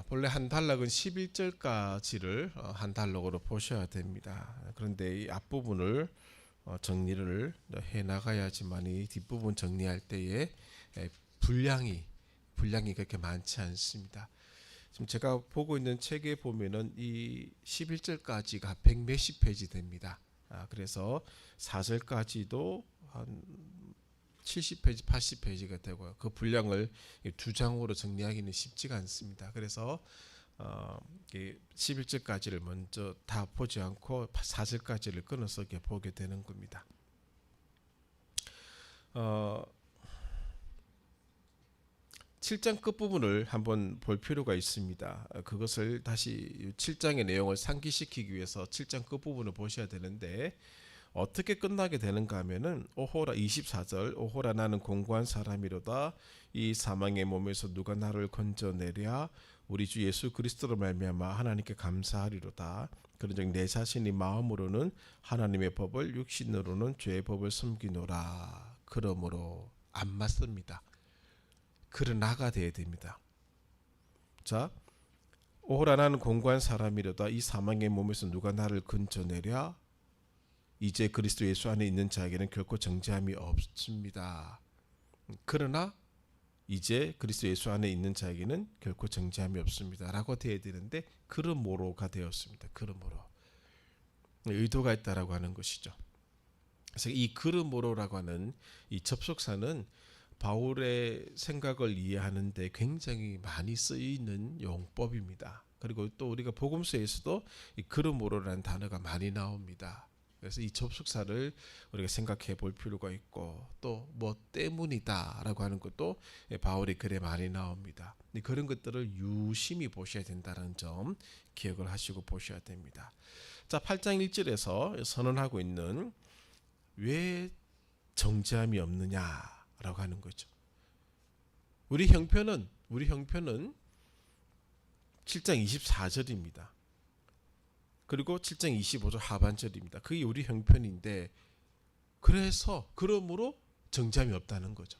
본래 한 단락은 11절까지를 한 단락으로 보셔야 됩니다. 그런데 이 앞부분을 정리를 해 나가야지만 이 뒷부분 정리할 때에 에, 분량이 그렇게 많지 않습니다. 지금 제가 보고 있는 책에 보면은 이 11절까지가 100 몇십 페이지 됩니다. 그래서 4절까지도 한 70페이지, 80페이지가 되고요. 그 분량을 두 장으로 정리하기는 쉽지가 않습니다. 그래서 11절까지를 먼저 다 보지 않고 4절까지를 끊어서 보게 되는 겁니다. 7장 끝부분을 한번 볼 필요가 있습니다. 그것을 다시 7장의 내용을 상기시키기 위해서 7장 끝부분을 보셔야 되는데 어떻게 끝나게 되는가 하면은 오호라 24절 오호라 나는 공고한 사람이로다 이 사망의 몸에서 누가 나를 건져내랴 우리 주 예수 그리스도로 말미암아 하나님께 감사하리로다 그런즉 내 자신이 마음으로는 하나님의 법을 육신으로는 죄의 법을 섬기노라 그러므로 안 맞습니다. 그러나가 돼야 됩니다. 자 오호라 나는 공고한 사람이로다 이 사망의 몸에서 누가 나를 건져내랴 이제 그리스도 예수 안에 있는 자에게는 결코 정죄함이 없습니다. 그러나 이제 그리스도 예수 안에 있는 자에게는 결코 정죄함이 없습니다. 라고 되어야 되는데 그러므로가 되었습니다. 그러므로 의도가 있다라고 하는 것이죠. 그래서 이 그러므로라고 하는 이 접속사는 바울의 생각을 이해하는데 굉장히 많이 쓰이는 용법입니다. 그리고 또 우리가 복음서에서도 이 그러므로라는 단어가 많이 나옵니다. 그래서 이 접속사를 우리가 생각해 볼 필요가 있고 또 뭐 때문이다라고 하는 것도 바울의 글에 많이 나옵니다. 그런 것들을 유심히 보셔야 된다는 점 기억을 하시고 보셔야 됩니다. 자, 8장 1절에서 선언하고 있는 왜 정죄함이 없느냐라고 하는 거죠. 우리 형편은 7장 24절입니다. 그리고 7장 25절 하반절입니다. 그게 우리 형편인데 그래서 그러므로 정죄함이 없다는 거죠.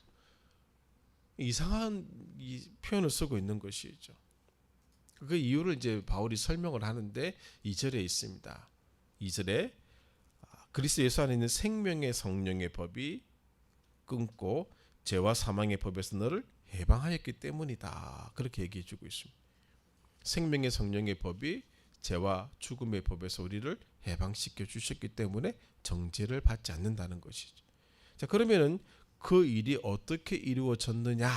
이상한 이 표현을 쓰고 있는 것이죠. 그 이유를 이제 바울이 설명을 하는데 2절에 있습니다. 2절에 그리스도 예수 안에 있는 생명의 성령의 법이 끊고 죄와 사망의 법에서 너를 해방하였기 때문이다. 그렇게 얘기해 주고 있습니다. 생명의 성령의 법이 죄와 죽음의 법에서 우리를 해방시켜 주셨기 때문에 정죄를 받지 않는다는 것이죠. 자, 그러면은 그 일이 어떻게 이루어졌느냐?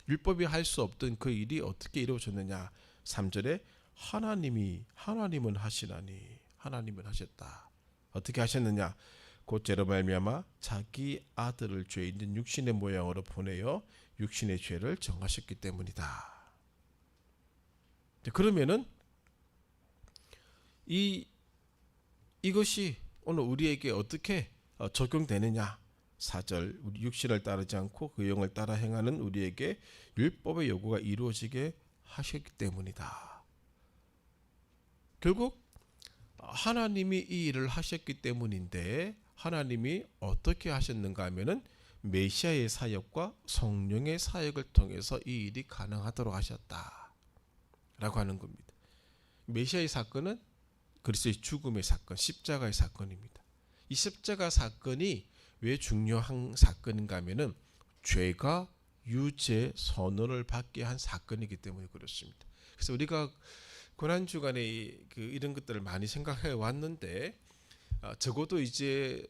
율법이 할 수 없던 그 일이 어떻게 이루어졌느냐? 3절에 하나님은 하셨다. 어떻게 하셨느냐? 곧 죄로 말미암아 자기 아들을 죄 있는 육신의 모양으로 보내어 육신의 죄를 정하셨기 때문이다. 그러면은 이것이 오늘 우리에게 어떻게 적용되느냐? 4절 우리 육신을 따르지 않고 그 영을 따라 행하는 우리에게 율법의 요구가 이루어지게 하셨기 때문이다. 결국 하나님이 이 일을 하셨기 때문인데 하나님이 어떻게 하셨는가 하면은 메시아의 사역과 성령의 사역을 통해서 이 일이 가능하도록 하셨다. 라고 하는 겁니다. 메시아의 사건은 그리스도의 죽음의 사건, 십자가의 사건입니다. 이 십자가 사건이 왜 중요한 사건인가 하면은 죄가 유죄 선언을 받게 한 사건이기 때문에 그렇습니다. 그래서 우리가 고난주간에 이런 것들을 많이 생각해 왔는데 적어도 이제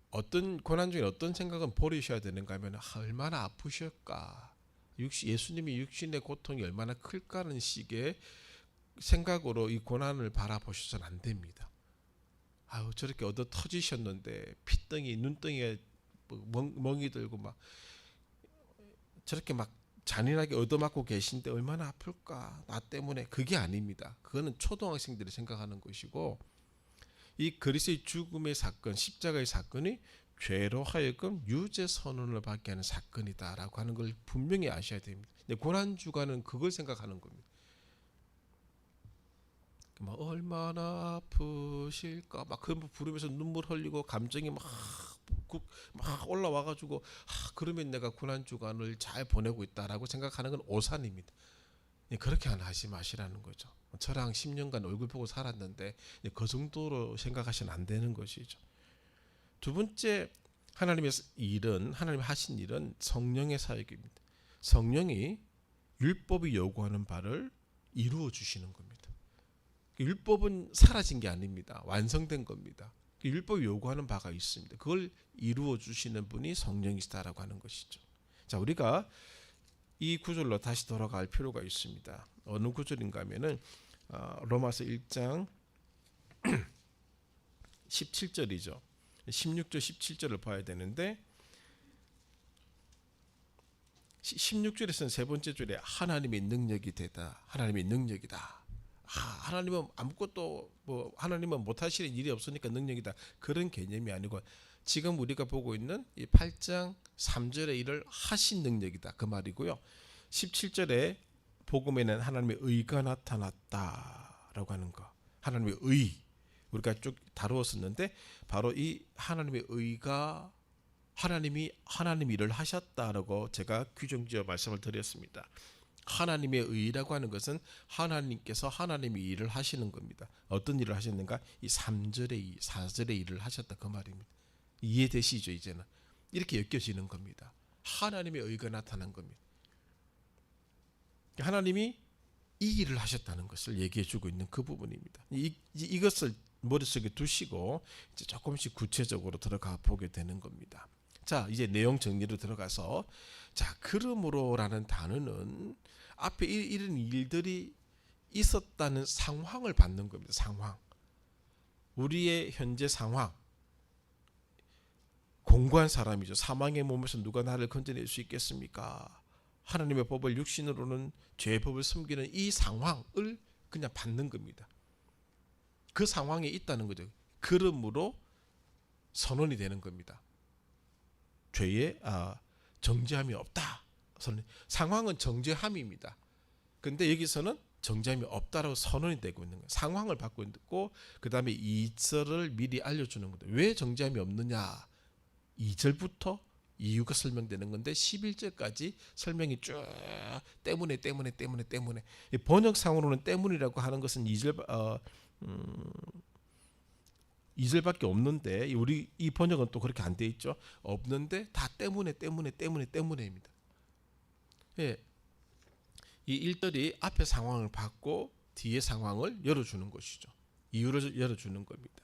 어떤 고난 중에 어떤 생각은 버리셔야 되는가 하면 얼마나 아프실까 예수님이 육신의 고통이 얼마나 클까는 식의 생각으로 이 고난을 바라보셔서는 안 됩니다. 아유 저렇게 얻어 터지셨는데 피덩이 눈덩이에 멍이 들고 막 저렇게 막 잔인하게 얻어맞고 계신데 얼마나 아플까 나 때문에 그게 아닙니다. 그거는 초등학생들이 생각하는 것이고 이 그리스도의 죽음의 사건 십자가의 사건이 죄로 하여금 유죄 선언을 받게 하는 사건이다라고 하는 걸 분명히 아셔야 됩니다. 근데 고난주간은 그걸 생각하는 겁니다. 막 얼마나 아프실까 막 그런 부르면서 눈물 흘리고 감정이 막 막 올라와가지고 그러면 내가 고난 주간을 잘 보내고 있다라고 생각하는 건 오산입니다. 그렇게 하지 마시라는 거죠. 저랑 10년간 얼굴 보고 살았는데 그 정도로 생각하시면 안 되는 것이죠. 두 번째, 하나님 하신 일은 성령의 사역입니다. 성령이 율법이 요구하는 바를 이루어 주시는 겁니다. 율법은 사라진 게 아닙니다. 완성된 겁니다. 율법이 요구하는 바가 있습니다. 그걸 이루어 주시는 분이 성령이시다라고 하는 것이죠. 자, 우리가 이 구절로 다시 돌아갈 필요가 있습니다. 어느 구절인가 하면은 로마서 1장 17절이죠. 16절 17절을 봐야 되는데 16절에서는 세 번째 줄에 하나님의 능력이 되다. 하나님의 능력이다. 하나님은 아무것도 하나님은 못하시는 일이 없으니까 능력이다. 그런 개념이 아니고 지금 우리가 보고 있는 이 8장 3절의 일을 하신 능력이다. 그 말이고요. 17절에 복음에는 하나님의 의가 나타났다라고 하는 거. 하나님의 의. 우리가 쭉 다루었었는데 바로 이 하나님의 의가 하나님이 하나님 일을 하셨다라고 제가 규정지어 말씀을 드렸습니다. 하나님의 의라고 하는 것은 하나님께서 하나님의 일을 하시는 겁니다. 어떤 일을 하셨는가? 이 3절의 의, 4절의 일을 하셨다 그 말입니다. 이해되시죠? 이제는 이렇게 엮여지는 겁니다. 하나님의 의가 나타난 겁니다. 하나님이 이 일을 하셨다는 것을 얘기해주고 있는 그 부분입니다. 이것을 머릿속에 두시고 이제 조금씩 구체적으로 들어가 보게 되는 겁니다. 자, 이제 내용 정리로 들어가서 자, 그러므로라는 단어는 앞에 이런 일들이 있었다는 상황을 받는 겁니다. 상황. 우리의 현재 상황. 공고한 사람이죠. 사망의 몸에서 누가 나를 건져낼 수 있겠습니까? 하나님의 법을 육신으로는 죄의 법을 섬기는 이 상황을 그냥 받는 겁니다. 그 상황에 있다는 거죠. 그러므로 선언이 되는 겁니다. 죄에 정죄함이 없다. 상황은 정죄함입니다. 근데 여기서는 정죄함이 없다라고 선언이 되고 있는 거예요. 상황을 받고 있고 그 다음에 2절을 미리 알려주는 거예요. 왜 정죄함이 없느냐. 2절부터 이유가 설명되는 건데 11절까지 설명이 쭉 때문에 번역상으로는 때문이라고 하는 것은 2절밖에 없는데 우리 이 번역은 또 그렇게 안 돼 있죠. 없는데 다 때문에입니다. 예. 이 1절이 앞에 상황을 받고 뒤에 상황을 열어주는 것이죠. 이유를 열어주는 겁니다.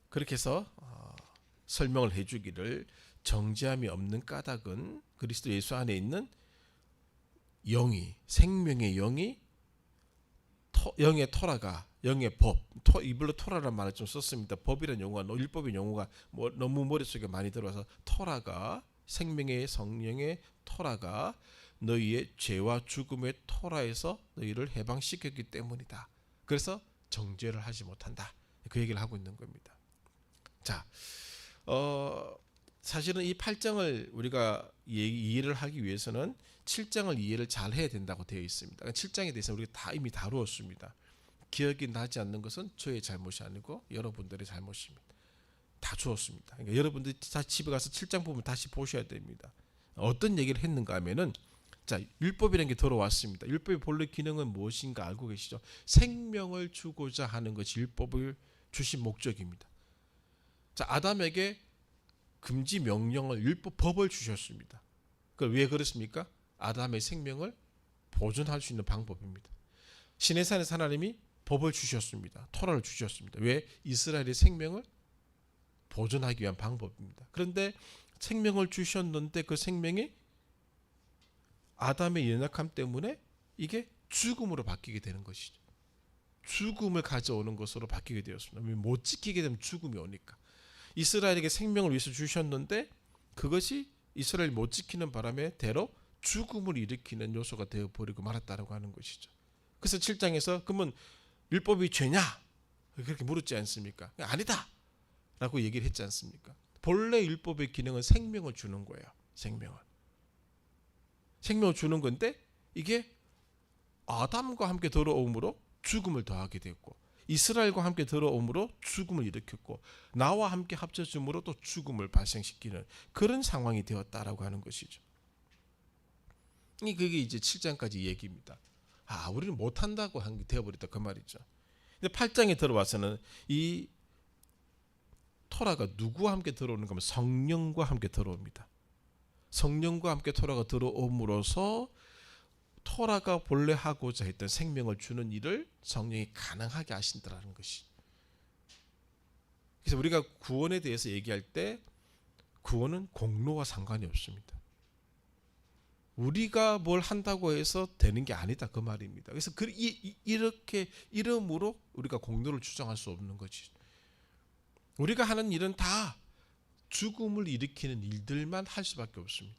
그렇게 해서 설명을 해주기를 정죄함이 없는 까닭은 그리스도 예수 안에 있는 영이 생명의 영이 영의 토라가 영의 법 이불로 토라라는 말을 좀 썼습니다. 법이라는 용어가 율법의 용어가 너무 머릿속에 많이 들어와서 토라가 생명의 성령의 토라가 너희의 죄와 죽음의 토라에서 너희를 해방시켰기 때문이다. 그래서 정죄를 하지 못한다. 그 얘기를 하고 있는 겁니다. 자, 사실은 이 8장을 우리가 이해를 하기 위해서는 7장을 이해를 잘 해야 된다고 되어 있습니다. 7장에 대해서 우리가 다 이미 다루었습니다. 기억이 나지 않는 것은 저의 잘못이 아니고 여러분들의 잘못입니다. 다 주었습니다. 그러니까 여러분들이 다시 집에 가서 7장 부분 다시 보셔야 됩니다. 어떤 얘기를 했는가 하면은 자, 율법이라는 게 들어왔습니다. 율법의 본래 기능은 무엇인가 알고 계시죠? 생명을 주고자 하는 것이 율법을 주신 목적입니다. 자, 아담에게 금지 명령을 율법 법을 주셨습니다. 왜 그렇습니까? 아담의 생명을 보존할 수 있는 방법입니다. 시내산에서 하나님이 법을 주셨습니다. 토라를 주셨습니다. 왜? 이스라엘의 생명을 보존하기 위한 방법입니다. 그런데 생명을 주셨는데 그 생명이 아담의 연약함 때문에 이게 죽음으로 바뀌게 되는 것이죠. 죽음을 가져오는 것으로 바뀌게 되었습니다. 못 지키게 되면 죽음이 오니까. 이스라엘에게 생명을 위해서 주셨는데 그것이 이스라엘이 못 지키는 바람에 대로 죽음을 일으키는 요소가 되어버리고 말았다라고 하는 것이죠. 그래서 7장에서 그러면 율법이 죄냐? 그렇게 물었지 않습니까? 아니다! 라고 얘기를 했지 않습니까? 본래 율법의 기능은 생명을 주는 거예요. 생명을 주는 건데 이게 아담과 함께 들어옴으로 죽음을 더하게 됐고 이스라엘과 함께 들어옴으로 죽음을 일으켰고 나와 함께 합쳐짐으로 또 죽음을 발생시키는 그런 상황이 되었다라고 하는 것이죠. 그게 이제 7장까지 얘기입니다. 우리는 못한다고 한 게 되어버렸다 그 말이죠. 근데 8장에 들어와서는 이 토라가 누구와 함께 들어오는가 하면 성령과 함께 들어옵니다. 성령과 함께 토라가 들어옴으로써 토라가 본래 하고자 했던 생명을 주는 일을 성령이 가능하게 하신다라는 것이. 그래서 우리가 구원에 대해서 얘기할 때 구원은 공로와 상관이 없습니다. 우리가 뭘 한다고 해서 되는 게 아니다 그 말입니다. 그래서 이렇게 이름으로 우리가 공로를 주장할 수 없는 거지. 우리가 하는 일은 다 죽음을 일으키는 일들만 할 수밖에 없습니다.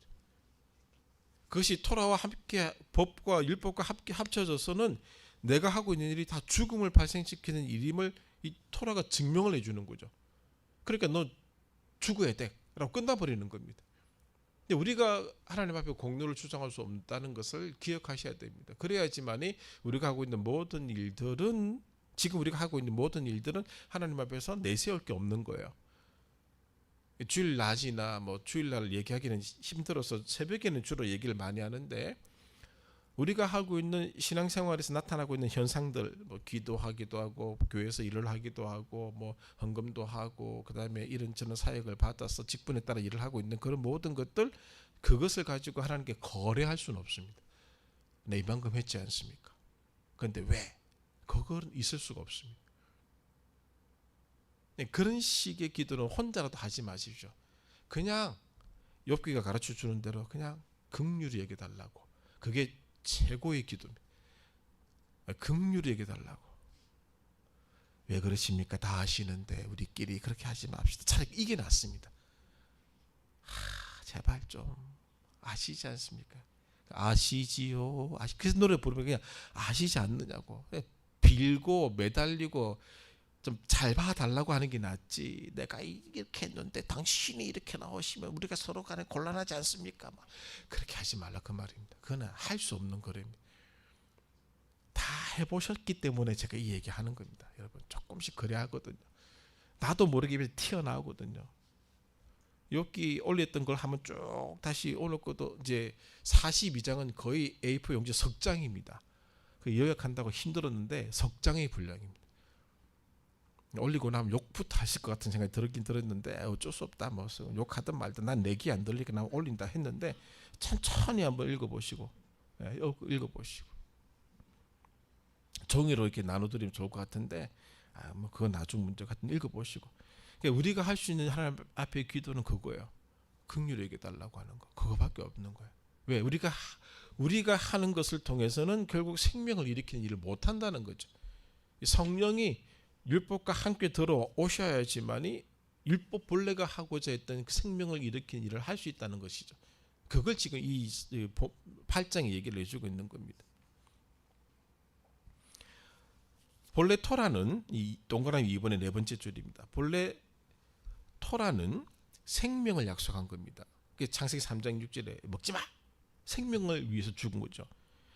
그것이 토라와 함께 법과 율법과 함께 합쳐져서는 내가 하고 있는 일이 다 죽음을 발생시키는 일임을 이 토라가 증명을 해주는 거죠. 그러니까 너 죽어야 돼라고 끝나버리는 겁니다. 근데 우리가 하나님 앞에 공로를 주장할 수 없다는 것을 기억하셔야 됩니다. 그래야지만이 우리가 하고 있는 모든 일들은 지금 우리가 하고 있는 모든 일들은 하나님 앞에서 내세울 게 없는 거예요. 주일 낮이나 주일날 얘기하기는 힘들어서 새벽에는 주로 얘기를 많이 하는데 우리가 하고 있는 신앙생활에서 나타나고 있는 현상들 기도하기도 하고 교회에서 일을 하기도 하고 헌금도 하고 그다음에 이런저런 사역을 받아서 직분에 따라 일을 하고 있는 그런 모든 것들 그것을 가지고 하나님께 거래할 수는 없습니다. 내 이만큼 했지 않습니까? 그런데 왜? 그건 있을 수가 없습니다. 그런 식의 기도는 혼자라도 하지 마십시오. 그냥 욥기가 가르쳐 주는 대로 그냥 긍휼히 여겨달라고. 그게 최고의 기도입니다. 긍휼히 여겨달라고. 왜 그러십니까? 다 아시는데 우리끼리 그렇게 하지 맙시다. 차라리 이게 낫습니다. 제발 좀 아시지 않습니까? 아시지요. 그래서 노래 부르면 그냥 아시지 않느냐고. 빌고 매달리고 좀 잘 봐달라고 하는 게 낫지. 내가 이렇게 했는데 당신이 이렇게 나오시면 우리가 서로 간에 곤란하지 않습니까? 그렇게 하지 말라 그 말입니다. 그거는 할 수 없는 거랍니다. 다 해보셨기 때문에 제가 이 얘기하는 겁니다. 여러분 조금씩 그래야 하거든요. 나도 모르게 튀어나오거든요. 욥기 올렸던 걸 한번 쭉 다시 오늘 것도 이제 42장은 거의 A4 용지 석 장입니다. 그 요약한다고 힘들었는데 석 장의 분량입니다. 올리고 나면 욕부터 하실 것 같은 생각이 들었긴 들었는데 어쩔 수 없다. 욕하든 말든 난 내 귀 안 들리게 난 올린다 했는데 천천히 한번 읽어보시고 읽어보시고 종이로 이렇게 나눠드리면 좋을 것 같은데 그건 나중 문제 같은 읽어보시고 그러니까 우리가 할 수 있는 하나님 앞의 기도는 그거예요. 긍휼히 여겨달라고 하는 거 그거밖에 없는 거예요. 왜? 우리가 하는 것을 통해서는 결국 생명을 일으키는 일을 못한다는 거죠. 성령이 율법과 함께 들어오셔야지만이 율법 본래가 하고자 했던 그 생명을 일으키는 일을 할 수 있다는 것이죠. 그걸 지금 이 8장에 얘기를 해주고 있는 겁니다. 본래 토라는 이 동그라미 2번의 네 번째 줄입니다. 본래 토라는 생명을 약속한 겁니다. 창세기 3장 6절에 먹지 마! 생명을 위해서 죽은 거죠.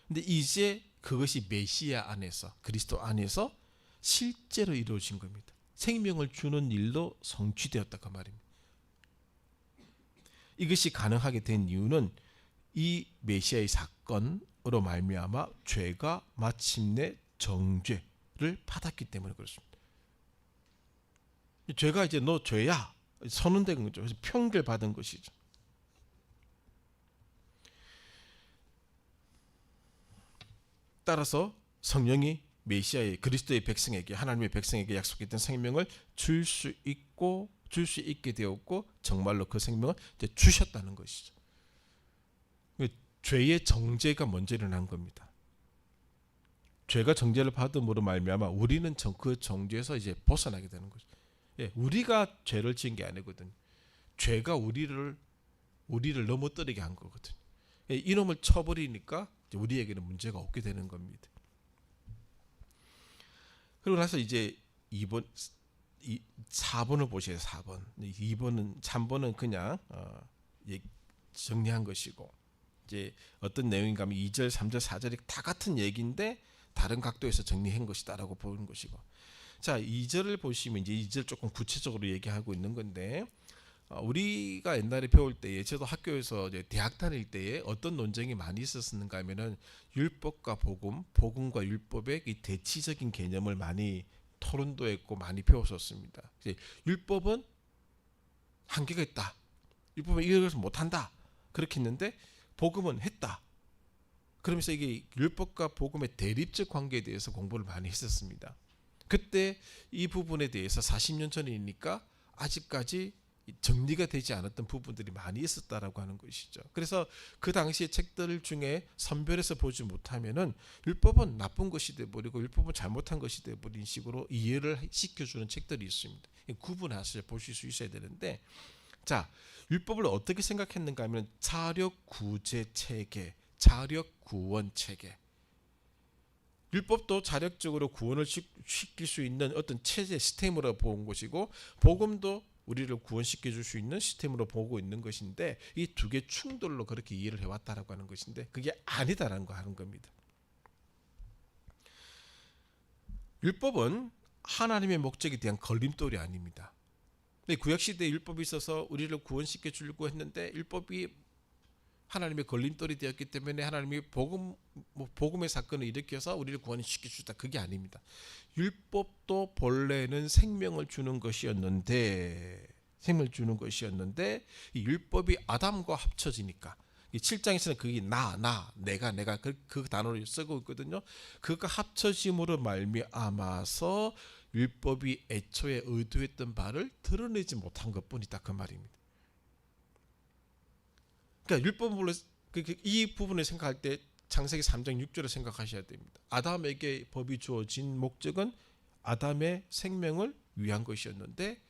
근데 이제 그것이 메시아 안에서 그리스도 안에서 실제로 이루어진 겁니다. 생명을 주는 일로 성취되었다 그 말입니다. 이것이 가능하게 된 이유는 이 메시아의 사건으로 말미암아 죄가 마침내 정죄를 받았기 때문에 그렇습니다. 죄가 이제 너 죄야 선언된 거죠. 그래서 평결 받은 것이죠. 따라서 성령이 메시아의 그리스도의 백성에게 하나님의 백성에게 약속했던 생명을 줄 수 있게 되었고 정말로 그 생명을 이제 주셨다는 것이죠. 죄의 정죄가 먼저 일어난 겁니다. 죄가 정죄를 받음으로 말미암아 우리는 그 정죄에서 이제 벗어나게 되는 거죠. 우리가 죄를 지은 게 아니거든요. 죄가 우리를 넘어뜨리게 한 거거든요. 이놈을 쳐버리니까 우리에게는 문제가 없게 되는 겁니다. 그리고 나서 이제 4번을 보세요. 4번. 3번은 그냥 정리한 것이고 이제 어떤 내용인가 하면 2절, 3절, 4절이 다 같은 얘기인데 다른 각도에서 정리한 것이다라고 보는 것이고 자, 2절을 보시면 이제 2절 조금 구체적으로 얘기하고 있는 건데, 우리가 옛날에 배울 때에, 저도 학교에서 이제 대학 다닐 때에 어떤 논쟁이 많이 있었는가 하면은 율법과 복음, 복음과 율법의 이 대치적인 개념을 많이 토론도 했고 많이 배웠었습니다. 이제 율법은 한계가 있다. 율법은 이것을 못한다. 그렇게 했는데 복음은 했다. 그러면서 이게 율법과 복음의 대립적 관계에 대해서 공부를 많이 했었습니다. 그때 이 부분에 대해서 40년 전이니까 아직까지 정리가 되지 않았던 부분들이 많이 있었다라고 하는 것이죠. 그래서 그 당시의 책들 중에 선별해서 보지 못하면은 율법은 나쁜 것이 되어버리고 율법은 잘못한 것이 되어버린 식으로 이해를 시켜주는 책들이 있습니다. 구분해서 보실 수 있어야 되는데, 자, 율법을 어떻게 생각했는가 하면 자력 구제 체계, 자력 구원 체계. 율법도 자력적으로 구원을 시킬 수 있는 어떤 체제 시스템으로 본 것이고, 복음도 우리를 구원시켜 줄 수 있는 시스템으로 보고 있는 것인데, 이 두 개 충돌로 그렇게 이해를 해왔다라고 하는 것인데, 그게 아니다라는 거 하는 겁니다. 율법은 하나님의 목적에 대한 걸림돌이 아닙니다. 구약시대에 율법이 있어서 우리를 구원시켜 주려고 했는데 율법이 하나님의 걸림돌이 되었기 때문에 하나님이 복음의 사건을 일으켜서 우리를 구원시켜 주다, 그게 아닙니다. 율법도 본래는 생명을 주는 것이었는데 이 율법이 아담과 합쳐지니까, 이 7장에서는 그게 내가 그 단어를 쓰고 있거든요. 그가 합쳐짐으로 말미암아서 율법이 애초에 의도했던 바를 드러내지 못한 것뿐이다, 그 말입니다. 그러니까 율법을 이 부분을 생각할 때 창세기 3장 6절을 생각하셔야 됩니다. 아담에게 법이 주어진 목적은 아담의 생명을 위한 것이었는데,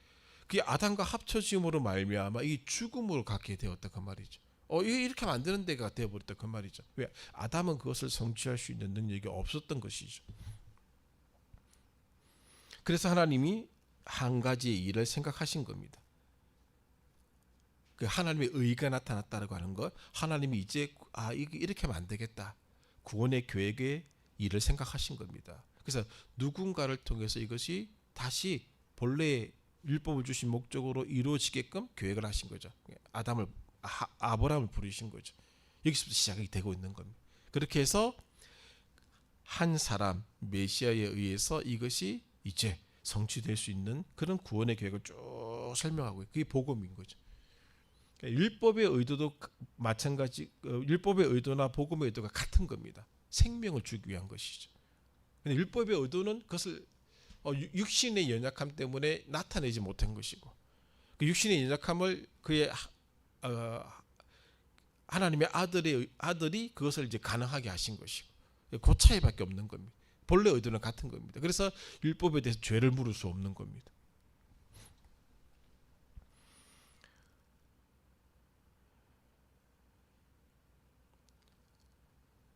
그게 아담과 합쳐짐으로 말미암아 이 죽음으로 갖게 되었다, 그 말이죠. 이렇게 만드는 데가 되어버렸다, 그 말이죠. 왜? 아담은 그것을 성취할 수 있는 능력이 없었던 것이죠. 그래서 하나님이 한 가지의 일을 생각하신 겁니다. 그 하나님의 의가 나타났다고 하는 것, 하나님이 이제 이렇게 하면 안 되겠다, 구원의 계획의 일을 생각하신 겁니다. 그래서 누군가를 통해서 이것이 다시 본래 율법을 주신 목적으로 이루어지게끔 계획을 하신 거죠. 아브라함을 부르신 거죠. 여기서부터 시작이 되고 있는 겁니다. 그렇게 해서 한 사람 메시아에 의해서 이것이 이제 성취될 수 있는 그런 구원의 계획을 쭉 설명하고, 그게 복음인 거죠. 율법의 의도도 마찬가지, 율법의 의도나 복음의 의도가 같은 겁니다. 생명을 주기 위한 것이죠. 근데 율법의 의도는 그것을 육신의 연약함 때문에 나타내지 못한 것이고, 그 육신의 연약함을 그의 하나님의 아들이 그것을 이제 가능하게 하신 것이고, 그 차이밖에 없는 겁니다. 본래 의도는 같은 겁니다. 그래서 율법에 대해서 죄를 물을 수 없는 겁니다.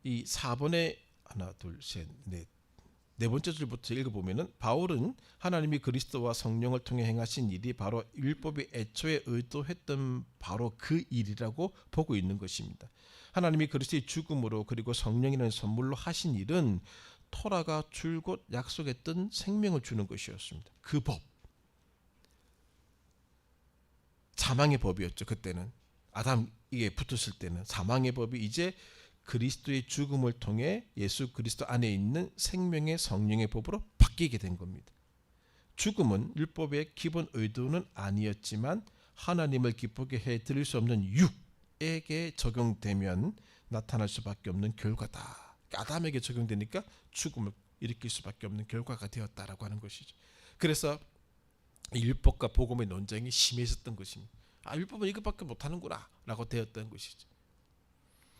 이 4번에 하나, 둘, 셋, 넷, 네 번째 줄부터 읽어보면은, 바울은 하나님이 그리스도와 성령을 통해 행하신 일이 바로 율법이 애초에 의도했던 바로 그 일이라고 보고 있는 것입니다. 하나님이 그리스도의 죽음으로 그리고 성령이라는 선물로 하신 일은 토라가 줄곧 약속했던 생명을 주는 것이었습니다. 그 법, 사망의 법이었죠. 그때는 아담에게 붙었을 때는 사망의 법이 이제 그리스도의 죽음을 통해 예수 그리스도 안에 있는 생명의 성령의 법으로 바뀌게 된 겁니다. 죽음은 율법의 기본 의도는 아니었지만 하나님을 기쁘게 해드릴 수 없는 육에게 적용되면 나타날 수밖에 없는 결과다. 아담에게 적용되니까 죽음을 일으킬 수밖에 없는 결과가 되었다라고 하는 것이죠. 그래서 율법과 복음의 논쟁이 심해졌던 것입니다. 율법은 이것밖에 못하는구나 라고 되었던 것이죠.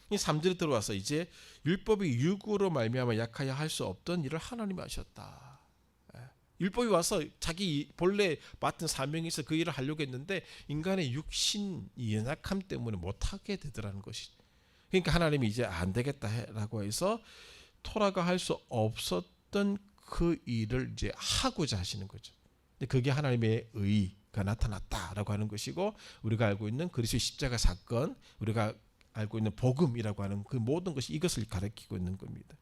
이 3절에 들어와서 이제 율법이 육으로 말미암아 약하여 할 수 없던 일을 하나님이 하셨다. 율법이 와서 자기 본래 맡은 사명이 있어 그 일을 하려고 했는데 인간의 육신 연약함 때문에 못하게 되더라는 것이죠. 그러니까 하나님이 이제 안 되겠다라고 해서 토라가 할 수 없었던 그 일을 이제 하고자 하시는 거죠. 그게 하나님의 의가 나타났다라고 하는 것이고, 우리가 알고 있는 그리스도의 십자가 사건, 우리가 알고 있는 복음이라고 하는 그 모든 것이 이것을 가리키고 있는 겁니다.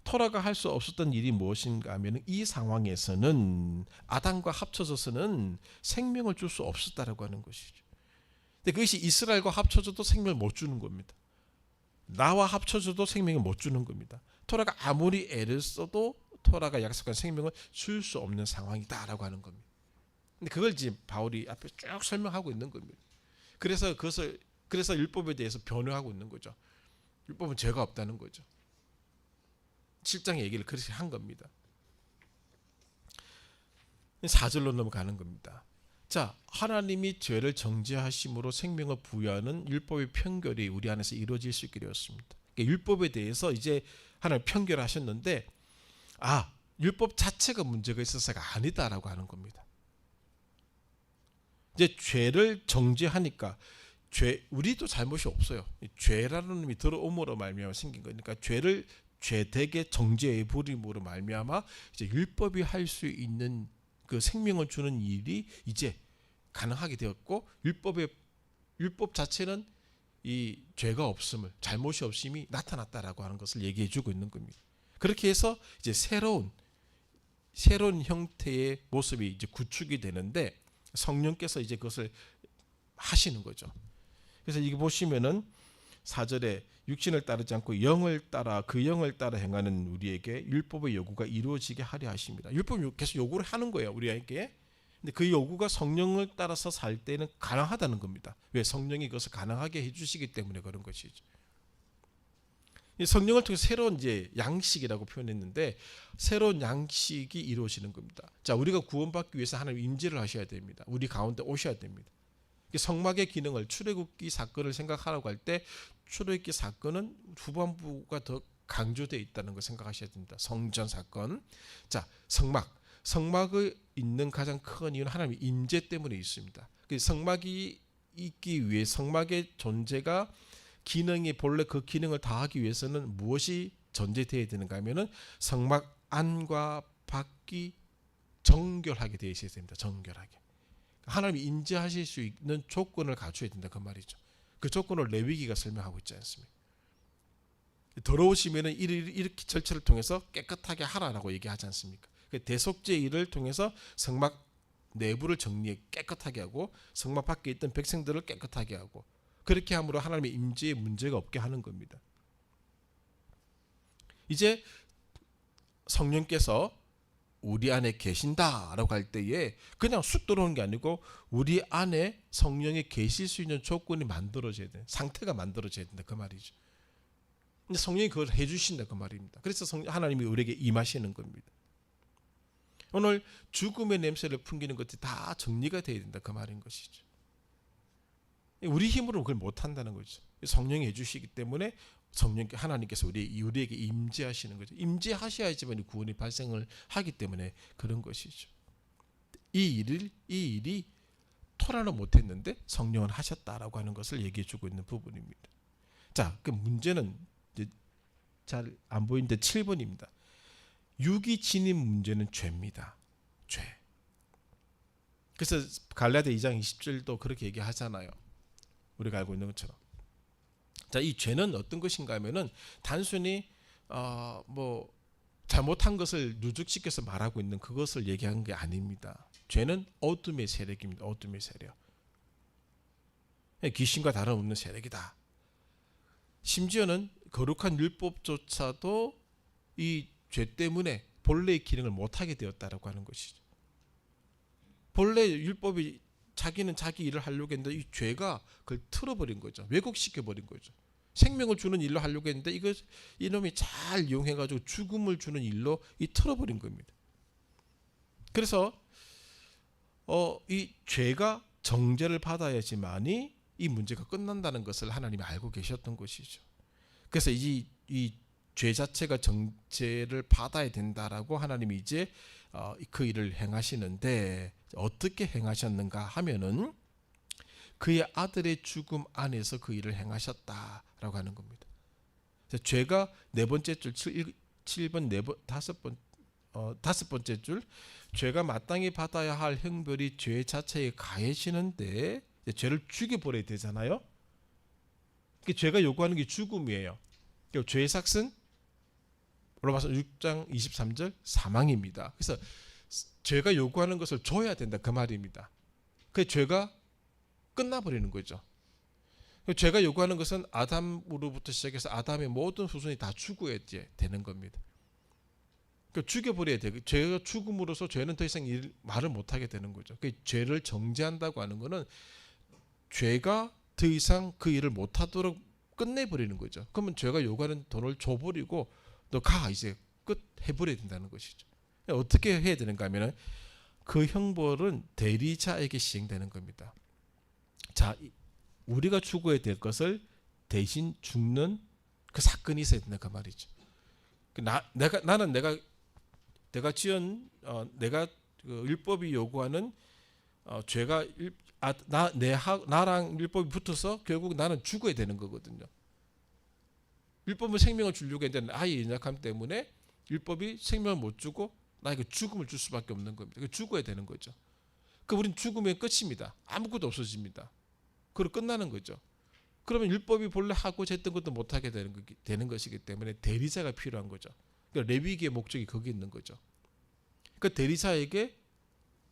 토라가 할 수 없었던 일이 무엇인가 하면 이 상황에서는 아담과 합쳐져서는 생명을 줄 수 없었다라고 하는 것이죠. 근데 그것이 이스라엘과 합쳐져도 생명을 못 주는 겁니다. 나와 합쳐져도 생명을 못 주는 겁니다. 토라가 아무리 애를 써도 토라가 약속한 생명을 줄 수 없는 상황이다라고 하는 겁니다. 근데 그걸 지금 바울이 앞에 쭉 설명하고 있는 겁니다. 그래서 율법에 대해서 변호하고 있는 거죠. 율법은 죄가 없다는 거죠. 7장의 얘기를 그렇게 한 겁니다. 4절로 넘어가는 겁니다. 자, 하나님이 죄를 정죄하심으로 생명을 부여하는 율법의 편결이 우리 안에서 이루어질 수 있게 되었습니다. 그러니까 율법에 대해서 이제 하나님 편결하셨는데 율법 자체가 문제가 있어서가 아니다라고 하는 겁니다. 이제 죄를 정죄하니까 우리도 잘못이 없어요. 죄라는 놈이 들어옴으로 말미암아 생긴 거니까 죄를 죄되게 정죄해 버림으로 말미암아 이제 율법이 할 수 있는 그 생명을 주는 일이 이제 가능하게 되었고 율법 자체는 이 죄가 없음을 잘못이 없음이 나타났다라고 하는 것을 얘기해 주고 있는 겁니다. 그렇게 해서 이제 새로운 형태의 모습이 이제 구축이 되는데 성령께서 이제 그것을 하시는 거죠. 그래서 이게 보시면은 4절에 육신을 따르지 않고 영을 따라 그 영을 따라 행하는 우리에게 율법의 요구가 이루어지게 하려 하십니다. 율법이 계속 요구를 하는 거예요, 우리에게. 근데 그 요구가 성령을 따라서 살 때는 가능하다는 겁니다. 왜? 성령이 그것을 가능하게 해주시기 때문에 그런 것이죠. 성령을 통해 새로운 이제 양식이라고 표현했는데 새로운 양식이 이루어지는 겁니다. 자, 우리가 구원받기 위해서 하나님 임재를 하셔야 됩니다. 우리 가운데 오셔야 됩니다. 성막의 기능을 출애굽기 사건을 생각하라고 할 때 출애굽기 사건은 후반부가 더 강조되어 있다는 걸 생각하셔야 됩니다. 성전 사건. 자, 성막이 있는 가장 큰 이유는 하나님의 임재 때문에 있습니다. 성막이 있기 위해 성막의 존재가 기능이 본래 그 기능을 다하기 위해서는 무엇이 전제되어야 되는가 하면은 성막 안과 밖이 정결하게 되어 있어야 됩니다. 정결하게. 하나님이 임재하실 수 있는 조건을 갖춰야 된다 그 말이죠. 그 조건을 레위기가 설명하고 있지 않습니까? 더러우시면은 이렇게 절차를 통해서 깨끗하게 하라라고 얘기하지 않습니까? 대속죄 일을 통해서 성막 내부를 정리해 깨끗하게 하고 성막 밖에 있던 백성들을 깨끗하게 하고 그렇게 함으로 하나님의 임재에 문제가 없게 하는 겁니다. 이제 성령께서 우리 안에 계신다라고 할 때에 그냥 쑥 들어오는 게 아니고 우리 안에 성령이 계실 수 있는 조건이 만들어져야 돼. 상태가 만들어져야 된다 그 말이죠. 근데 성령이 그걸 해주신다 그 말입니다. 그래서 하나님이 우리에게 임하시는 겁니다. 오늘 죽음의 냄새를 풍기는 것들이 다 정리가 돼야 된다 그 말인 것이죠. 우리 힘으로 그걸 못한다는 거죠. 성령이 해주시기 때문에 하나님께서 우리에게 임재하시는 거죠. 임재하셔야지만 구원이 발생을 하기 때문에 그런 것이죠. 이 일이 토라는 못했는데 성령은 하셨다라고 하는 것을 얘기해주고 있는 부분입니다. 자, 그 문제는 잘 안 보이는데 7번입니다. 육이 지닌 문제는 죄입니다. 죄. 그래서 갈라디아 2장 20절도 그렇게 얘기하잖아요. 우리가 알고 있는 것처럼. 자, 이 죄는 어떤 것인가 하면은 단순히 잘못한 것을 누적시켜서 말하고 있는 그것을 얘기한 게 아닙니다. 죄는 어둠의 세력입니다. 어둠의 세력. 귀신과 다름없는 세력이다. 심지어는 거룩한 율법조차도 이 죄 때문에 본래의 기능을 못하게 되었다라고 하는 것이죠. 본래 율법이 자기는 자기 일을 하려고 했는데 이 죄가 그걸 틀어버린 거죠. 왜곡시켜버린 거죠. 생명을 주는 일로 하려고 했는데 이놈이 잘 이용해가지고 죽음을 주는 일로 틀어버린 겁니다. 그래서 이 죄가 정죄를 받아야지만이 이 문제가 끝난다는 것을 하나님이 알고 계셨던 것이죠. 그래서 이 죄 자체가 정죄를 받아야 된다라고 하나님이 이제 그 일을 행하시는데 어떻게 행하셨는가 하면은 그의 아들의 죽음 안에서 그 일을 행하셨다라고 하는 겁니다. 죄가 네 번째 줄 7번 다섯 번째 줄 죄가 마땅히 받아야 할 형벌이 죄 자체에 가해지는데 죄를 죽여버려야 되잖아요. 죄가 요구하는 게 죽음이에요. 죄의 삭은 로마서 6장 23절 사망입니다. 그래서 죄가 요구하는 것을 줘야 된다 그 말입니다. 그 죄가 끝나버리는 거죠. 죄가 요구하는 것은 아담으로부터 시작해서 아담의 모든 후손이 다 죽어야 되는 겁니다. 그러니까 죽여버려야 돼요. 죄가 죽음으로써 죄는 더 이상 말을 못하게 되는 거죠. 그러니까 죄를 정죄한다고 하는 것은 죄가 더 이상 그 일을 못하도록 끝내버리는 거죠. 그러면 죄가 요구하는 돈을 줘버리고 너 가 이제 끝 해버려야 된다는 것이죠. 어떻게 해야 되는가 하면 그 형벌은 대리자에게 시행되는 겁니다. 자, 우리가 죽어야 될 것을 대신 죽는 그 사건이 있어야 된다 그 말이죠. 나는 내가 지은 내가 그 율법이 요구하는 죄가 나랑 율법이 붙어서 결국 나는 죽어야 되는 거거든요. 율법은 생명을 주려고 했는데 나의 연약함 때문에 율법이 생명을 못 주고 나에게 죽음을 줄 수밖에 없는 겁니다. 죽어야 되는 거죠. 우린 죽으면 끝입니다. 아무것도 없어집니다. 그리고 끝나는 거죠. 그러면 율법이 본래 하고자 했던 것도 못하게 되는 것이기 때문에 대리자가 필요한 거죠. 그러니까 레위기의 목적이 거기 있는 거죠. 그 대리자에게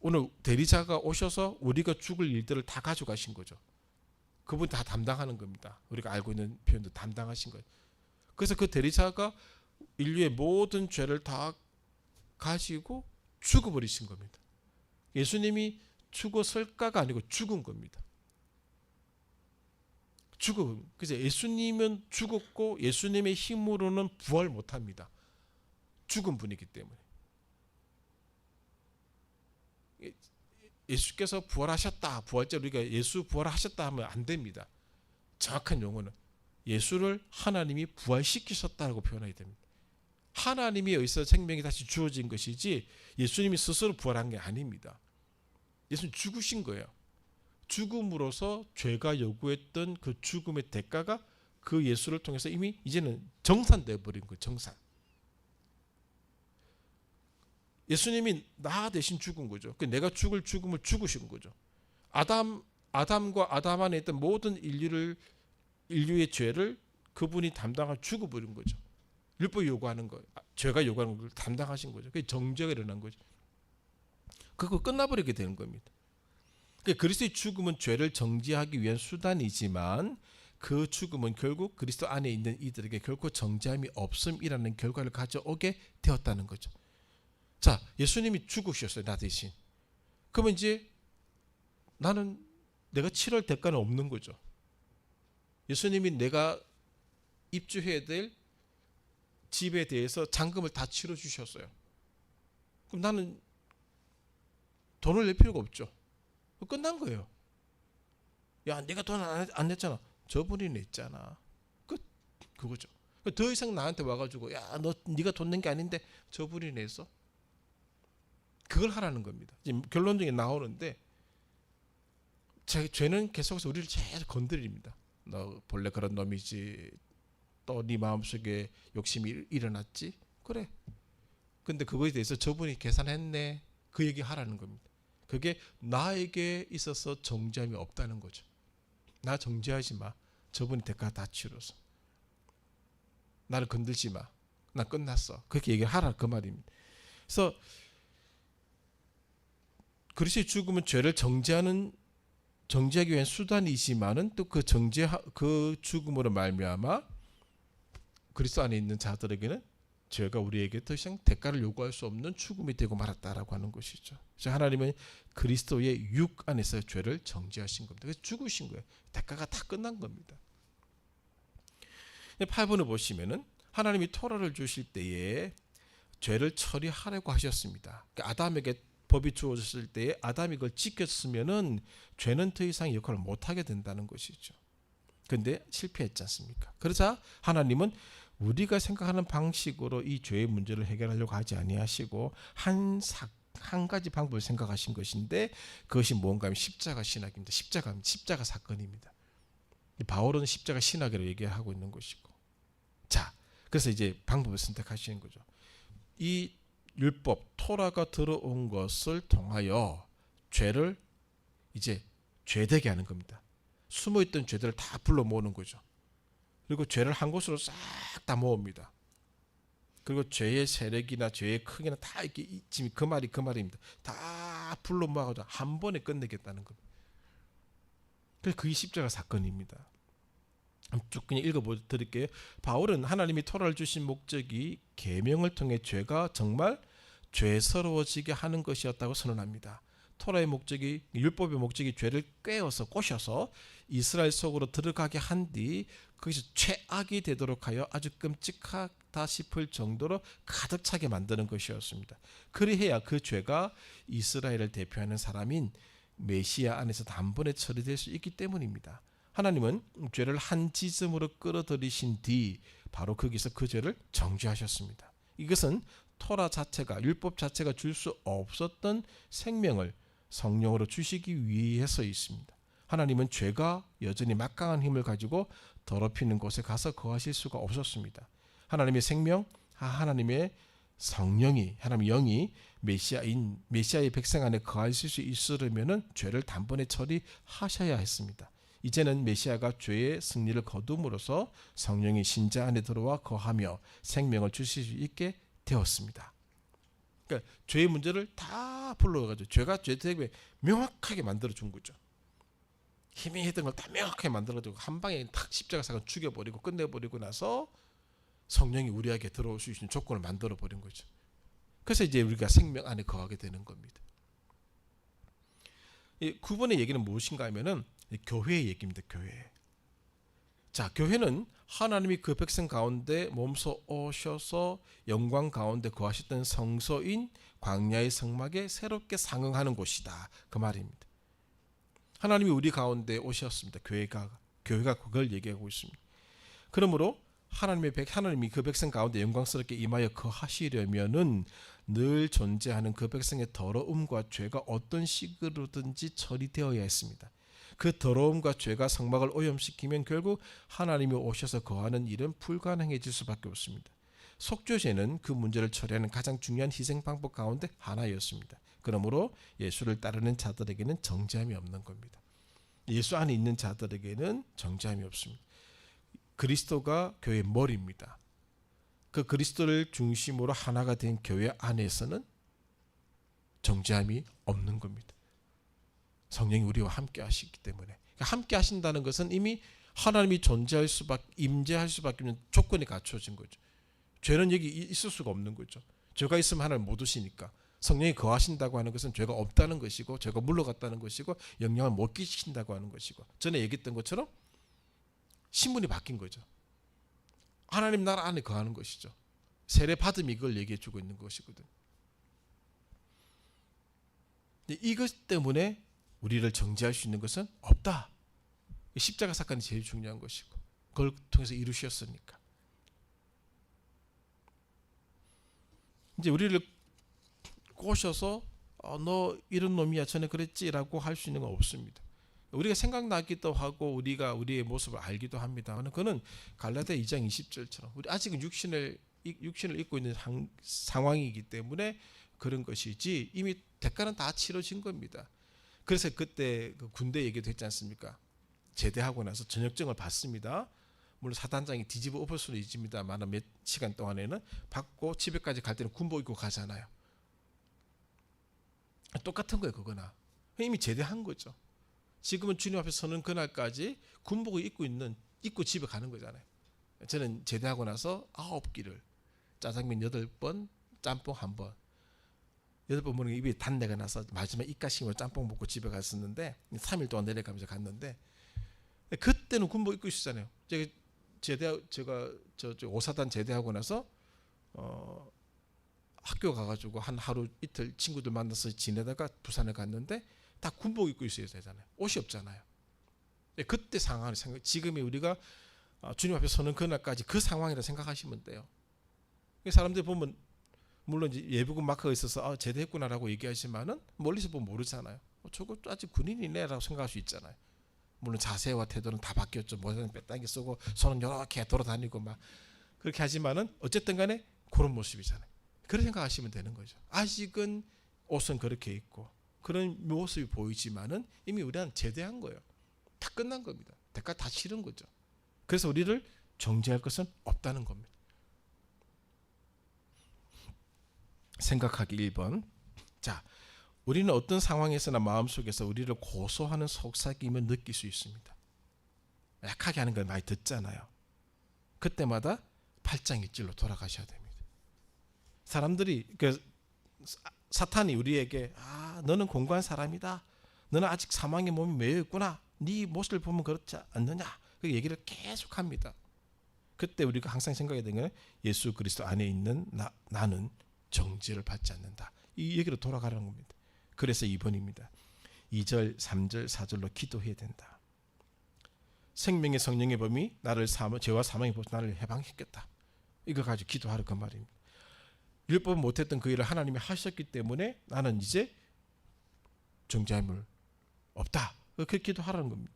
오늘 대리자가 오셔서 우리가 죽을 일들을 다 가져가신 거죠. 그분 다 담당하는 겁니다. 우리가 알고 있는 표현도 담당하신 거예요. 그래서 그 대리자가 인류의 모든 죄를 다 가지고 죽어버리신 겁니다. 예수님이 죽었을까가 아니고 죽은 겁니다. 그래서 예수님은 죽었고 예수님의 힘으로는 부활 못합니다. 죽은 분이기 때문에. 예수께서 부활하셨다. 부활절 우리가 예수 부활하셨다 하면 안 됩니다. 정확한 용어는 예수를 하나님이 부활시키셨다고 표현해야 됩니다. 하나님에 의해서 생명이 다시 주어진 것이지 예수님이 스스로 부활한 게 아닙니다. 예수님 죽으신 거예요. 죽음으로써 죄가 요구했던 그 죽음의 대가가 그 예수를 통해서 이미 이제는 정산되어 버린 거예요. 정산. 예수님이 나 대신 죽은 거죠. 내가 죽을 죽음을 죽으신 거죠. 아담과 아담 안에 있던 모든 인류의 죄를 그분이 담당하고 죽어버린 거죠. 율법이 요구하는 거, 죄가 요구하는 걸 담당하신 거죠. 그게 정죄가 일어난 거죠. 그거 끝나버리게 되는 겁니다. 그리스도의 죽음은 죄를 정죄하기 위한 수단이지만 그 죽음은 결국 그리스도 안에 있는 이들에게 결코 정죄함이 없음이라는 결과를 가져오게 되었다는 거죠. 자, 예수님이 죽으셨어요. 나 대신. 그러면 이제 내가 치러야 대가는 없는 거죠. 예수님이 내가 입주해야 될 집에 대해서 잔금을 다 치러주셨어요. 그럼 나는 돈을 낼 필요가 없죠. 끝난 거예요. 야, 내가 돈 안 냈잖아. 저분이 냈잖아. 그거죠. 더 이상 나한테 와가지고 야, 네가 돈 낸 게 아닌데 저분이 냈어. 그걸 하라는 겁니다. 지금 결론적인 나오는데 죄는 계속해서 우리를 계속 건드립니다. 너 본래 그런 놈이지. 또 네 마음속에 욕심이 일어났지. 그래. 근데 그거에 대해서 저분이 계산했네. 그 얘기 하라는 겁니다. 그게 나에게 있어서 정죄함이 없다는 거죠. 나 정죄하지 마. 저분이 대가 다 치러서. 나를 건들지 마. 나 끝났어. 그렇게 얘기를 하라 그 말입니다. 그래서 그리스도의 죽음은 죄를 정죄하기 위한 수단이지만은 또 그 죽음으로 말미암아 그리스도 안에 있는 자들에게는 죄가 우리에게 더 이상 대가를 요구할 수 없는 죽음이 되고 말았다라고 하는 것이죠. 그래서 하나님은 그리스도의 육 안에서 죄를 정죄하신 겁니다. 그래서 죽으신 거예요. 대가가 다 끝난 겁니다. 8번을 보시면은 하나님이 토라를 주실 때에 죄를 처리하려고 하셨습니다. 그러니까 아담에게 법이 주어졌을 때에 아담이 그걸 지켰으면은 죄는 더 이상 역할을 못하게 된다는 것이죠. 그런데 실패했지 않습니까? 그러자 하나님은 우리가 생각하는 방식으로 이 죄의 문제를 해결하려고 하지 아니하시고 한 가지 방법을 생각하신 것인데 그것이 뭔가 하면 십자가 신학입니다. 십자가 사건입니다. 바울은 십자가 신학이라고 얘기하고 있는 것이고, 자, 그래서 이제 방법을 선택하시는 거죠. 이 율법 토라가 들어온 것을 통하여 죄를 이제 죄되게 하는 겁니다. 숨어있던 죄들을 다 불러 모으는 거죠. 그리고 죄를 한 곳으로 싹 다 모읍니다. 그리고 죄의 세력이나 죄의 크기나 다 이렇게 지금 그 말입니다. 다 불러 모아가지고 한 번에 끝내겠다는 겁니다. 그래서 그게 십자가 사건입니다. 쭉 그냥 읽어드릴게요. 바울은 하나님이 토라를 주신 목적이 계명을 통해 죄가 정말 죄스러워지게 하는 것이었다고 선언합니다. 토라의 목적이, 율법의 목적이 죄를 꿰어서 꼬셔서 이스라엘 속으로 들어가게 한 뒤 거기서 최악이 되도록 하여 아주 끔찍하다 싶을 정도로 가득 차게 만드는 것이었습니다. 그리해야 그 죄가 이스라엘을 대표하는 사람인 메시아 안에서 단번에 처리될 수 있기 때문입니다. 하나님은 죄를 한 지점으로 끌어들이신 뒤 바로 거기서 그 죄를 정죄하셨습니다. 이것은 토라 자체가, 율법 자체가 줄 수 없었던 생명을 성령으로 주시기 위해서 있습니다. 하나님은 죄가 여전히 막강한 힘을 가지고 더럽히는 곳에 가서 거하실 수가 없었습니다. 하나님의 생명, 하나님의 성령이, 하나님의 영이 메시아의 백성 안에 거하실 수 있으려면 죄를 단번에 처리하셔야 했습니다. 이제는 메시아가 죄의 승리를 거둠으로써 성령이 신자 안에 들어와 거하며 생명을 주실 수 있게 되었습니다. 그러니까 죄의 문제를 다 불러가지고 죄가 죄 대비 명확하게 만들어 준 거죠. 희미했던 걸 다 명확하게 만들어주고 한 방에 탁 십자가 사건 죽여버리고 끝내버리고 나서 성령이 우리에게 들어올 수 있는 조건을 만들어 버린 거죠. 그래서 이제 우리가 생명 안에 거하게 되는 겁니다. 9번의 얘기는 무엇인가 하면은 교회의 얘기입니다. 교회. 자, 교회는 하나님이 그 백성 가운데 몸소 오셔서 영광 가운데 거하셨던 성소인 광야의 성막에 새롭게 상응하는 곳이다. 그 말입니다. 하나님이 우리 가운데 오셨습니다. 교회가 그걸 얘기하고 있습니다. 그러므로 하나님이 그 백성 가운데 영광스럽게 임하여 거하시려면은 늘 존재하는 그 백성의 더러움과 죄가 어떤 식으로든지 처리되어야 했습니다. 그 더러움과 죄가 성막을 오염시키면 결국 하나님이 오셔서 거하는 일은 불가능해질 수밖에 없습니다. 속죄제는 그 문제를 처리하는 가장 중요한 희생 방법 가운데 하나였습니다. 그러므로 예수를 따르는 자들에게는 정죄함이 없는 겁니다. 예수 안에 있는 자들에게는 정죄함이 없습니다. 그리스도가 교회의 머리입니다. 그 그리스도를 중심으로 하나가 된 교회 안에서는 정죄함이 없는 겁니다. 성령이 우리와 함께 하시기 때문에. 함께 하신다는 것은 이미 하나님이 임재할 수밖에 없는 조건이 갖춰진 거죠. 죄는 여기 있을 수가 없는 거죠. 죄가 있으면 하나님 못 오시니까. 성령이 거하신다고 하는 것은 죄가 없다는 것이고 죄가 물러갔다는 것이고 영향을 못 끼친다고 하는 것이고 전에 얘기했던 것처럼 신분이 바뀐 거죠. 하나님 나라 안에 거하는 것이죠. 세례 받음이 이걸 얘기해 주고 있는 것이거든. 이것 때문에 우리를 정죄할 수 있는 것은 없다. 십자가 사건이 제일 중요한 것이고 그걸 통해서 이루셨으니까. 이제 우리를 꼬셔서 너 이런 놈이야 전에 그랬지라고 할 수 있는 건 없습니다. 우리가 생각나기도 하고 우리가 우리의 모습을 알기도 합니다. 그는 갈라디아 2장 20절처럼 우리 아직은 육신을 입고 있는 상황이기 때문에 그런 것이지 이미 대가는 다 치러진 겁니다. 그래서 그때 그 군대 얘기도 했지 않습니까? 제대하고 나서 전역증을 받습니다. 물론 사단장이 뒤집어 엎을 수는 있습니다만 몇 시간 동안에는 받고 집에까지 갈 때는 군복 입고 가잖아요. 똑같은 거예요. 그거나 이미 제대한 거죠. 지금은 주님 앞에 서는 그날까지 군복을 입고 집에 가는 거잖아요. 저는 제대하고 나서 9끼를 짜장면 8번, 짬뽕 1번 8번 먹는 입에 단내가 나서 마지막 입가심으로 짬뽕 먹고 집에 갔었는데 3일 동안 내려가면서 갔는데 그때는 군복 입고 있었잖아요. 제가 오사단 제대하고 나서 학교 가가지고 한 하루 이틀 친구들 만나서 지내다가 부산에 갔는데 다 군복 입고 있어야 되잖아요. 옷이 없잖아요. 그때 상황을 지금의 우리가 주님 앞에 서는 그날까지 그 상황이라 생각하시면 돼요. 사람들이 보면 물론 이제 예비군 마크가 있어서 제대했구나라고 얘기하지만은 멀리서 보면 모르잖아요. 저거 아직 군인이네라고 생각할 수 있잖아요. 물론 자세와 태도는 다 바뀌었죠. 모자는 빼당겨 쓰고 손은 이렇게 돌아다니고 막 그렇게 하지만은 어쨌든 간에 그런 모습이잖아요. 그렇게 생각하시면 되는 거죠. 아직은 옷은 그렇게 입고 그런 모습이 보이지만은 이미 우리는 제대한 거예요. 다 끝난 겁니다. 대가 다 치른 거죠. 그래서 우리를 정죄할 것은 없다는 겁니다. 생각하기 1번. 자, 우리는 어떤 상황에서나 마음속에서 우리를 고소하는 속삭임을 느낄 수 있습니다. 약하게 하는 걸 많이 듣잖아요. 그때마다 팔짱일질로 돌아가셔야 됩니다. 사람들이 사탄이 우리에게 너는 공고한 사람이다. 너는 아직 사망의 몸에 매여 있구나. 네 모습을 보면 그렇지 않느냐. 그 얘기를 계속합니다. 그때 우리가 항상 생각해야 되는 건 예수 그리스도 안에 있는 나는 정죄를 받지 않는다. 이 얘기로 돌아가는 겁니다. 그래서 2번입니다. 2절, 3절, 4절로 기도해야 된다. 생명의 성령의 범이 나를 죄와 사망의 법에서 나를 해방시켰다. 이거 가지고 기도하라 그 말입니다. 율법은 못했던 그 일을 하나님이 하셨기 때문에 나는 이제 정죄함을 없다. 그렇게 기도하라는 겁니다.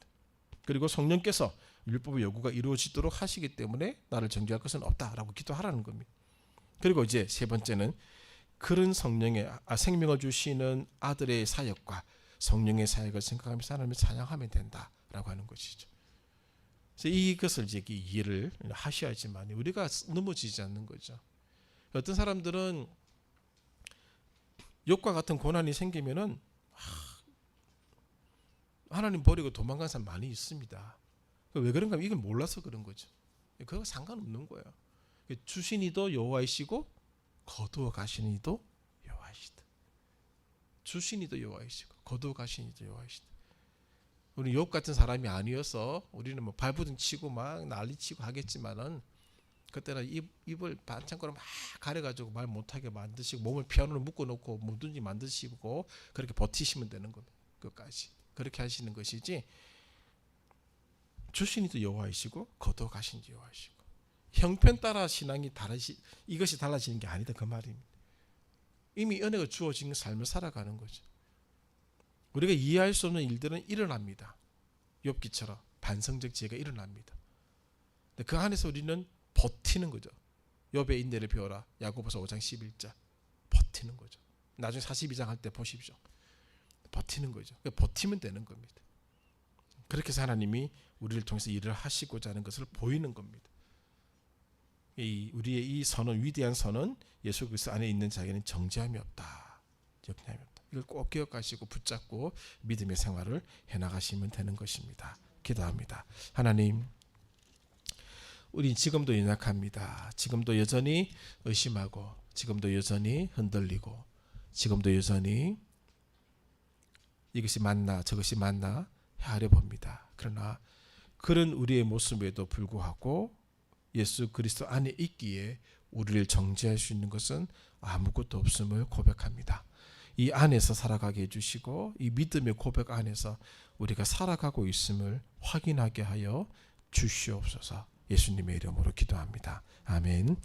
그리고 성령께서 율법의 요구가 이루어지도록 하시기 때문에 나를 정죄할 것은 없다라고 기도하라는 겁니다. 그리고 이제 세 번째는 그런 성령의 생명을 주시는 아들의 사역과 성령의 사역을 생각하면서 하나님을 찬양하면 된다라고 하는 것이죠. 그래서 이것을 이제 이해를 하셔야지만 우리가 넘어지지 않는 거죠. 어떤 사람들은 욕과 같은 고난이 생기면은 하나님 버리고 도망간 사람 많이 있습니다. 왜 그런가 하면 이걸 몰라서 그런 거죠. 그거 상관없는 거예요. 주신 이도 여호와이시고 거두어 가시는 이도 여호와이시다. 주신 이도 여호와이시고 거두어 가시는 이도 여호와이시다. 우리 욥 같은 사람이 아니어서 우리는 뭐 발부둥 치고 막 난리치고 하겠지만은 그때는 입을 반창고로 막 가려가지고 말 못하게 만드시고 몸을 피아노로 묶어놓고 뭐든지 만드시고 그렇게 버티시면 되는 겁니다. 끝까지 그렇게 하시는 것이지 주신이도 여호와이시고 거두어 가신 여호와이시고 형편 따라 신앙이 이것이 달라지는 게 아니다 그 말입니다. 이미 은혜가 주어진 삶을 살아가는 거죠. 우리가 이해할 수 없는 일들은 일어납니다. 욥기처럼 반성적 지혜가 일어납니다. 근데 그 안에서 우리는 버티는 거죠. 욥의 인내를 배워라. 야고보서 5장 11절. 버티는 거죠. 나중에 42장 할 때 보십시오. 버티는 거죠. 버티면 되는 겁니다. 그렇게 해서 하나님이 우리를 통해서 일을 하시고자 하는 것을 보이는 겁니다. 우리의 이 선언, 위대한 선언, 예수 그리스도 안에 있는 자에게는 정죄함이 없다. 정죄함이 없다. 이걸 꼭 기억하시고 붙잡고 믿음의 생활을 해나가시면 되는 것입니다. 기도합니다. 하나님, 우리 지금도 연약합니다. 지금도 여전히 의심하고 지금도 여전히 흔들리고 지금도 여전히 이것이 맞나 저것이 맞나 헤아려 봅니다. 그러나 그런 우리의 모습에도 불구하고 예수 그리스도 안에 있기에 우리를 정죄할 수 있는 것은 아무것도 없음을 고백합니다. 이 안에서 살아가게 해주시고 이 믿음의 고백 안에서 우리가 살아가고 있음을 확인하게 하여 주시옵소서. 예수님의 이름으로 기도합니다. 아멘.